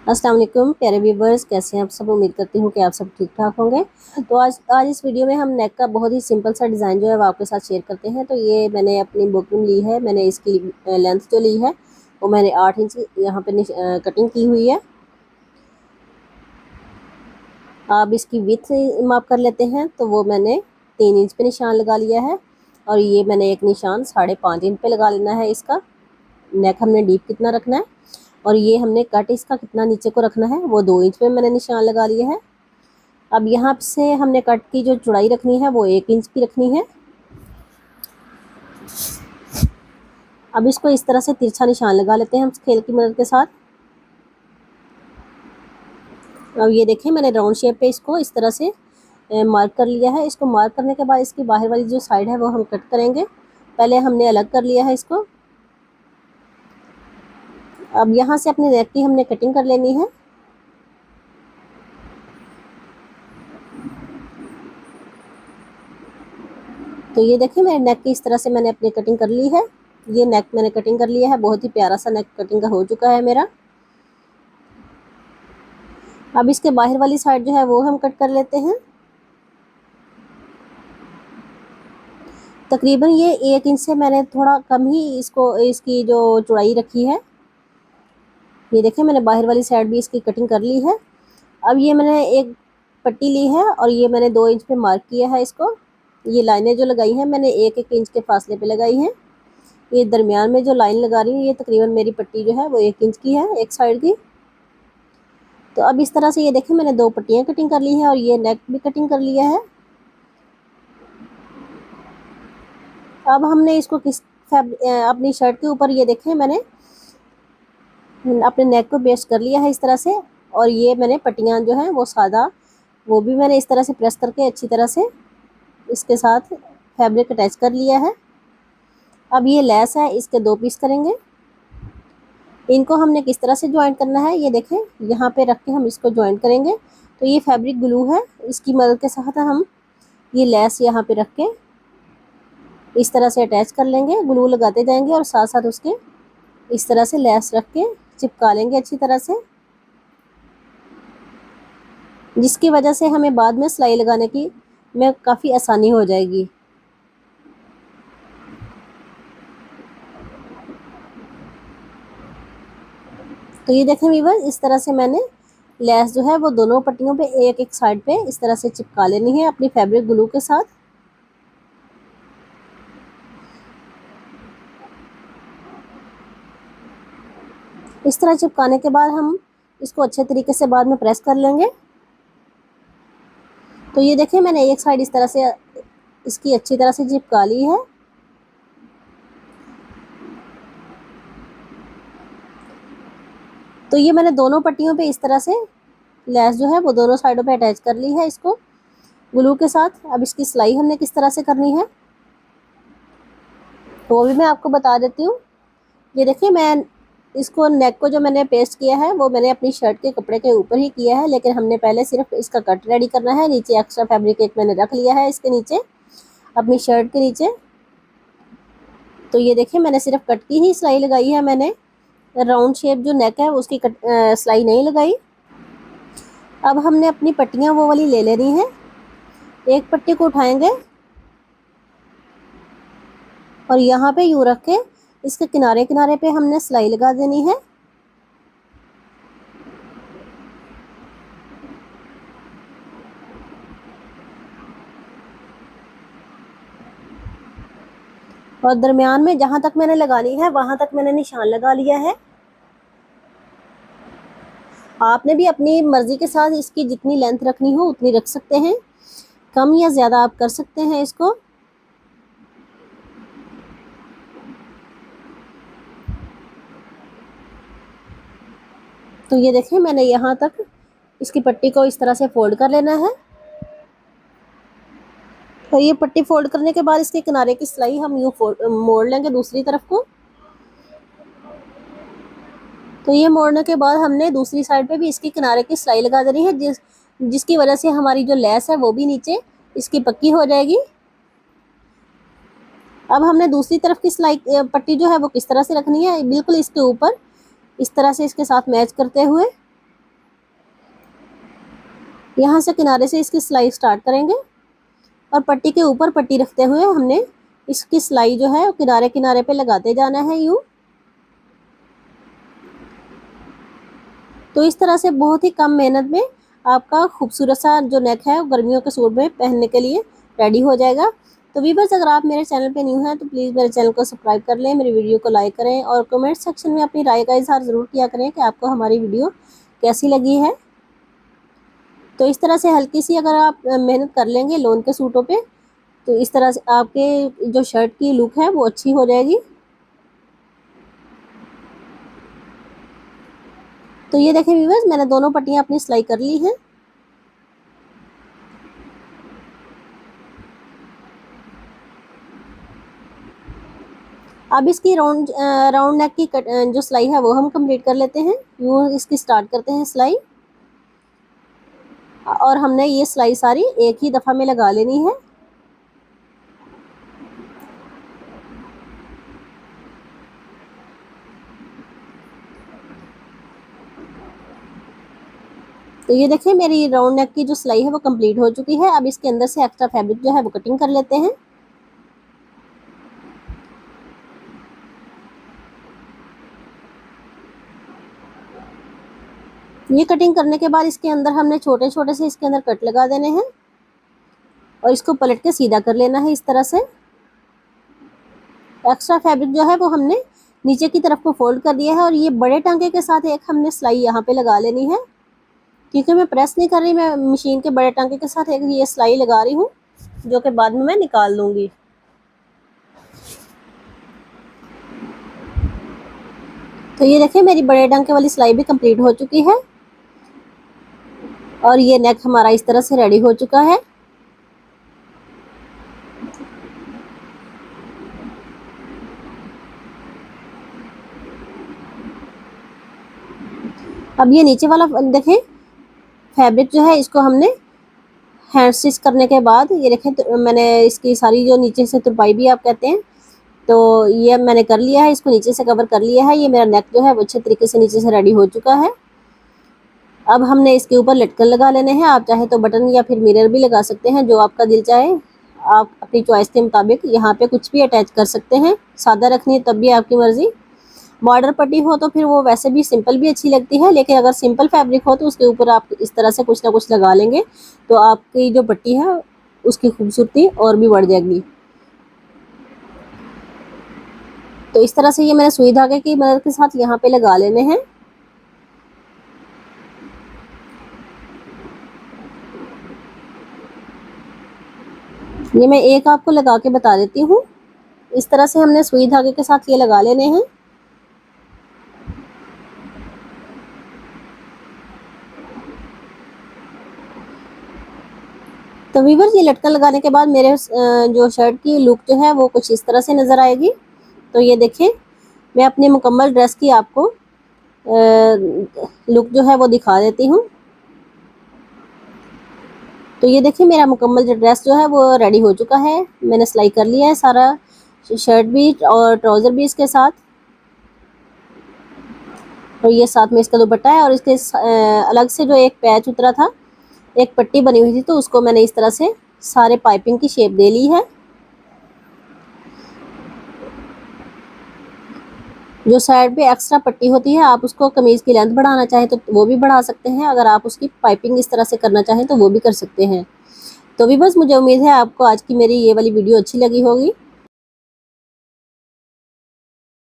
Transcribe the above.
अस्सलाम वालेकुम प्यारे व्यूवर्स, कैसे हैं आप सब। उम्मीद करती हूँ कि आप सब ठीक ठाक होंगे। तो आज इस वीडियो में हम नेक का बहुत ही सिंपल सा डिज़ाइन जो है वो आपके साथ शेयर करते हैं। तो ये मैंने अपनी बुकिंग ली है। मैंने इसकी लेंथ जो ली है वो मैंने 8 इंच यहाँ पे कटिंग की हुई है। आप इसकी विथ माप कर लेते हैं तो वो मैंने 3 इंच पे निशान लगा लिया है। और ये मैंने एक निशान 5.5 इंच पे लगा लेना है। इसका नेक हमने डीप कितना रखना है और ये हमने कट इसका कितना नीचे को रखना है वो 2 इंच पे मैंने निशान लगा लिया है। अब यहाँ से हमने कट की जो चौड़ाई रखनी है वो 1 इंच की रखनी है। अब इसको इस तरह से तिरछा निशान लगा लेते हैं हम स्केल की मदद के साथ। अब ये देखें, मैंने राउंड शेप पे इसको इस तरह से मार्क कर लिया है। इसको मार्क करने के बाद इसकी बाहर वाली जो साइड है वो हम कट करेंगे। पहले हमने अलग कर लिया है इसको। अब यहाँ से अपने नेक की हमने कटिंग कर लेनी है। तो ये देखें, मेरे नेक की इस तरह से मैंने अपनी कटिंग कर ली है। ये नेक मैंने कटिंग कर लिया है। बहुत ही प्यारा सा नेक कटिंग का हो चुका है मेरा। अब इसके बाहर वाली साइड जो है वो हम कट कर लेते हैं। तकरीबन ये 1 इंच से मैंने थोड़ा कम ही इसकी जो चौड़ाई रखी है। ये देखें, मैंने बाहर वाली साइड भी इसकी कटिंग कर ली है। अब ये मैंने एक पट्टी ली है और ये मैंने 2 इंच पे मार्क किया है इसको। ये लाइनें जो लगाई हैं मैंने 1-1 इंच के फासले पे लगाई हैं। ये दरमियान में जो लाइन लगा रही हूँ ये तकरीबन मेरी पट्टी जो है वो 1 इंच की है, एक साइड की। तो अब इस तरह से ये देखें, मैंने 2 पट्टियाँ कटिंग कर ली हैं और ये नेक भी कटिंग कर लिया है। अब हमने इसको अपनी शर्ट के ऊपर ये देखें, मैंने अपने नेक को पेस्ट कर लिया है इस तरह से। और ये मैंने पट्टियाँ जो हैं वो सादा, वो भी मैंने इस तरह से प्रेस करके अच्छी तरह से इसके साथ फैब्रिक अटैच कर लिया है। अब ये लेस है, इसके 2 पीस करेंगे। इनको हमने किस तरह से ज्वाइंट करना है ये देखें, यहाँ पे रख के हम इसको ज्वाइंट करेंगे। तो ये फैब्रिक ग्लू है, इसकी मदद के साथ हम ये लेस यहाँ पे रख के इस तरह से अटैच कर लेंगे। ग्लू लगाते जाएंगे और साथ साथ उसके इस तरह से लेस रख के चिपका लेंगे अच्छी तरह से, जिसकी वजह से हमें बाद में सिलाई लगाने की में काफ़ी आसानी हो जाएगी। तो ये देखें व्यूअर्स, इस तरह से मैंने लेस जो है वो दोनों पट्टियों पे एक एक साइड पे इस तरह से चिपका लेनी है अपनी फैब्रिक ग्लू के साथ। इस तरह चिपकाने के बाद हम इसको अच्छे तरीके से बाद में प्रेस कर लेंगे। तो ये देखें, मैंने एक साइड इस तरह से इसकी अच्छी तरह से चिपका ली है। तो ये मैंने दोनों पट्टियों पे इस तरह से लेस जो है वो दोनों साइडों पे अटैच कर ली है इसको ग्लू के साथ। अब इसकी सिलाई हमने किस तरह से करनी है तो वो भी मैं आपको बता देती हूँ। ये देखिए, मैं इसको नेक को जो मैंने पेस्ट किया है वो मैंने अपनी शर्ट के कपड़े के ऊपर ही किया है, लेकिन हमने पहले सिर्फ इसका कट रेडी करना है। नीचे एक्स्ट्रा फैब्रिक एक मैंने रख लिया है इसके नीचे, अपनी शर्ट के नीचे। तो ये देखिए, मैंने सिर्फ कट की ही सिलाई लगाई है। मैंने राउंड शेप जो नेक है उसकी सिलाई नहीं लगाई। अब हमने अपनी पट्टियाँ वो वाली ले लेनी है। एक पट्टी को उठाएंगे और यहाँ पे यूँ रख के इसके किनारे किनारे पे हमने सिलाई लगा देनी है। और दरमियान में जहाँ तक मैंने लगानी है वहाँ तक मैंने निशान लगा लिया है। आपने भी अपनी मर्ज़ी के साथ इसकी जितनी लेंथ रखनी हो उतनी रख सकते हैं, कम या ज़्यादा आप कर सकते हैं इसको। तो ये देखें, मैंने यहाँ तक इसकी पट्टी को इस तरह से फोल्ड कर लेना है। तो ये पट्टी फोल्ड करने के बाद इसके किनारे की सिलाई हम यूँ मोड़ लेंगे दूसरी तरफ को। तो ये मोड़ने के बाद हमने दूसरी साइड पे भी इसके किनारे की सिलाई लगा देनी है, जिसकी वजह से हमारी जो लेस है वो भी नीचे इसकी पक्की हो जाएगी। अब हमने दूसरी तरफ की सिलाई पट्टी जो है वो किस तरह से रखनी है, बिल्कुल इसके ऊपर इस तरह से इसके साथ मैच करते हुए यहाँ से किनारे से इसकी सिलाई स्टार्ट करेंगे और पट्टी के ऊपर पट्टी रखते हुए हमने इसकी सिलाई जो है किनारे किनारे पे लगाते जाना है यूँ। तो इस तरह से बहुत ही कम मेहनत में आपका खूबसूरत सा जो नेक है गर्मियों के सूट में पहनने के लिए रेडी हो जाएगा। तो वीवर्स, अगर आप मेरे चैनल पे न्यू हैं तो प्लीज़ मेरे चैनल को सब्सक्राइब कर लें, मेरी वीडियो को लाइक करें और कमेंट सेक्शन में अपनी राय का इज़हार ज़रूर किया करें कि आपको हमारी वीडियो कैसी लगी है। तो इस तरह से हल्की सी अगर आप मेहनत कर लेंगे लोन के सूटों पे, तो इस तरह से आपके जो शर्ट की लुक है वो अच्छी हो जाएगी। तो ये देखें व्यूअर्स, मैंने दोनों पट्टियाँ अपनी सिलाई कर ली हैं। अब इसकी राउंड नेक की जो सिलाई है वो हम कंप्लीट कर लेते हैं। यूँ इसकी स्टार्ट करते हैं सिलाई और हमने ये सिलाई सारी एक ही दफ़ा में लगा लेनी है। तो ये देखिए मेरी राउंड नेक की जो सिलाई है वो कंप्लीट हो चुकी है। अब इसके अंदर से एक्स्ट्रा फैब्रिक जो है वो कटिंग कर लेते हैं। ये कटिंग करने के बाद इसके अंदर हमने छोटे छोटे से इसके अंदर कट लगा देने हैं और इसको पलट के सीधा कर लेना है इस तरह से। एक्स्ट्रा फैब्रिक जो है वो हमने नीचे की तरफ को फोल्ड कर दिया है और ये बड़े टांके के साथ एक हमने सिलाई यहाँ पे लगा लेनी है, क्योंकि मैं प्रेस नहीं कर रही, मैं मशीन के बड़े टांके के साथ एक ये सिलाई लगा रही हूँ जो कि बाद में मैं निकाल लूँगी। तो ये देखिए मेरी बड़े टांके वाली सिलाई भी कंप्लीट हो चुकी है और ये नेक हमारा इस तरह से रेडी हो चुका है। अब ये नीचे वाला देखें फैब्रिक जो है इसको हमने हैंड स्टिच करने के बाद ये देखें, तो मैंने इसकी सारी जो नीचे से तुरपाई भी आप कहते हैं, तो ये मैंने कर लिया है, इसको नीचे से कवर कर लिया है। ये मेरा नेक जो है वो अच्छे तरीके से नीचे से रेडी हो चुका है। अब हमने इसके ऊपर लटकन लगा लेने हैं। आप चाहे तो बटन या फिर मिरर भी लगा सकते हैं, जो आपका दिल चाहे। आप अपनी चॉइस के मुताबिक यहाँ पे कुछ भी अटैच कर सकते हैं। सादा रखनी है तब भी आपकी मर्ज़ी। बॉर्डर पट्टी हो तो फिर वो वैसे भी सिंपल भी अच्छी लगती है, लेकिन अगर सिंपल फैब्रिक हो तो उसके ऊपर आप इस तरह से कुछ ना कुछ लगा लेंगे तो आपकी जो पट्टी है उसकी खूबसूरती और भी बढ़ जाएगी। तो इस तरह से ये मैंने सुई धागे की मदद के साथ यहाँ पे लगा लेने हैं। ये मैं एक आपको लगा के बता देती हूँ। इस तरह से हमने सुई धागे के साथ ये लगा लेने हैं। तो वीवर्स, ये लटकन लगाने के बाद मेरे जो शर्ट की लुक जो है वो कुछ इस तरह से नज़र आएगी। तो ये देखें, मैं अपनी मुकम्मल ड्रेस की आपको लुक जो है वो दिखा देती हूँ। तो ये देखिए मेरा मुकम्मल जो ड्रेस जो है वो रेडी हो चुका है। मैंने सिलाई कर लिया है सारा, शर्ट भी और ट्राउज़र भी इसके साथ, और ये साथ में इसका दुपट्टा है। और इसके अलग से जो एक पैच उतरा था, एक पट्टी बनी हुई थी, तो उसको मैंने इस तरह से सारे पाइपिंग की शेप दे ली है। जो साइड पे एक्स्ट्रा पट्टी होती है, आप उसको कमीज़ की लेंथ बढ़ाना चाहें तो वो भी बढ़ा सकते हैं। अगर आप उसकी पाइपिंग इस तरह से करना चाहें तो वो भी कर सकते हैं। तो भी बस मुझे उम्मीद है आपको आज की मेरी ये वाली वीडियो अच्छी लगी होगी।